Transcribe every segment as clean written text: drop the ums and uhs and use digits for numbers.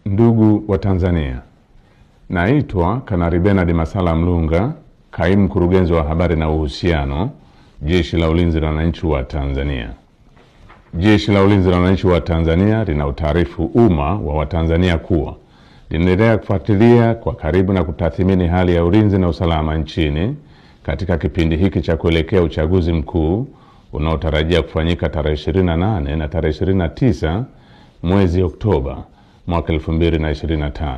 Ndugu wa Tanzania, naitwa Kanali Bernard Masala Mlunga, kaimu mkurugenzi wa habari na uhusiano, Jeshi la Ulinzi la Wananchi wa Tanzania. Jeshi la Ulinzi la Wananchi wa Tanzania linautaarifu umma wa Watanzania kuwa linaendelea kufuatilia kwa karibu na kutathmini hali ya ulinzi na usalama nchini katika kipindi hiki cha kuelekea uchaguzi mkuu unaotarajia kufanyika tarehe 28 na tarehe 29 mwezi Oktoba mwaka 2025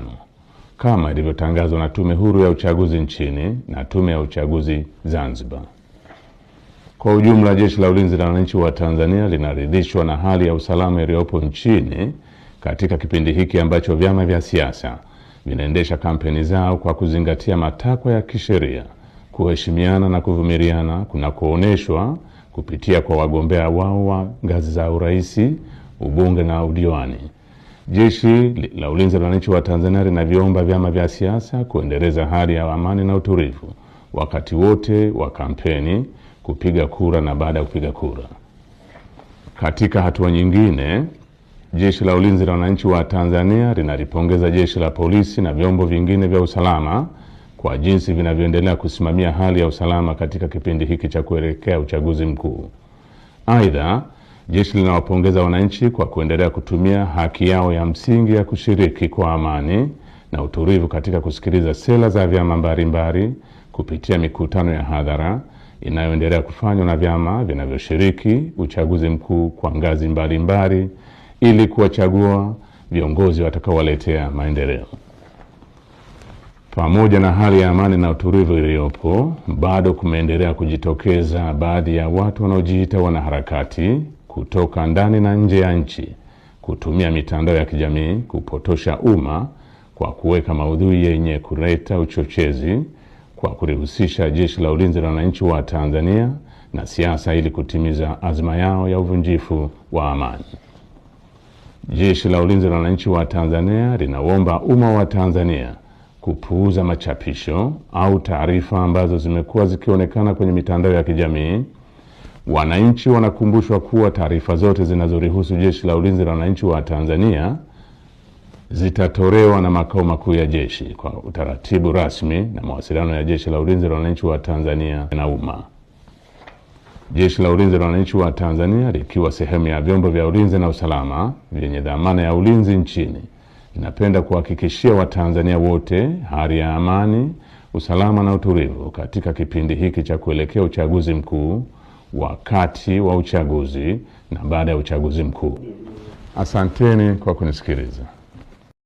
kama ilivyotangazwa na Tume Huru ya Uchaguzi nchini na Tume ya Uchaguzi Zanzibar. Kwa ujumla, Jeshi la Ulinzi la Wananchi wa Tanzania linaridhishwa na hali ya usalama iliyopo nchini katika kipindi hiki ambacho vyama vya siasa vinaendesha kampeni zao kwa kuzingatia matakwa ya kisheria, kuheshimiana na kuvumiliana kunakooneshwa kupitia kwa wagombea wao wa ngazi za urais, ubunge na udiwani. Jeshi la Ulinzi la Wananchi wa Tanzania linaviomba vyama vya siasa kuendeleza hali ya amani na utulivu wakati wote wa kampeni, kupiga kura na baada ya kupiga kura. Katika hatua nyingine, Jeshi la Ulinzi la Wananchi wa Tanzania linalipongeza Jeshi la Polisi na vyombo vingine vya usalama kwa jinsi vinavyoendelea kusimamia hali ya usalama katika kipindi hiki cha kuelekea uchaguzi mkuu. Aidha, jeshi linawapongeza wananchi kwa kuendelea kutumia haki yao ya msingi ya kushiriki kwa amani na utulivu katika kusikiliza sera za vyama mbalimbali kupitia mikutano ya hadhara inayoendelea kufanywa na vyama vinavyoshiriki uchaguzi mkuu kwa ngazi mbalimbali ili kuwachagua viongozi watakaowaletea maendeleo. Pamoja na hali ya amani na utulivu iliyopo, bado kumeendelea kujitokeza baadhi ya watu wanaojiita wanaharakati kutoka ndani na nje ya nchi kutumia mitandao ya kijamii kupotosha umma kwa kuweka maudhui yenye kuleta uchochezi kwa kulihusisha Jeshi la Ulinzi la Wananchi wa Tanzania na siasa ili kutimiza azma yao ya uvunjifu wa amani. Jeshi la Ulinzi la Wananchi wa Tanzania linaomba umma wa Tanzania kupuuza machapisho au taarifa ambazo zimekuwa zikionekana kwenye mitandao ya kijamii. Wananchi wanakumbushwa kuwa taarifa zote zinazorihusu Jeshi la Ulinzi la Wananchi wa Tanzania zitatolewa na makao makuu ya jeshi kwa utaratibu rasmi na mawasiliano ya Jeshi la Ulinzi la Wananchi wa Tanzania na umma. Jeshi la Ulinzi la Wananchi wa Tanzania likiwa sehemu ya vyombo vya ulinzi na usalama vyenye dhamana ya ulinzi nchini, ninapenda kuhakikishia Watanzania wote hali ya amani, usalama na utulivu katika kipindi hiki cha kuelekea uchaguzi mkuu, wakati wa uchaguzi na baada ya uchaguzi mkuu. Asanteni kwa kunisikiliza.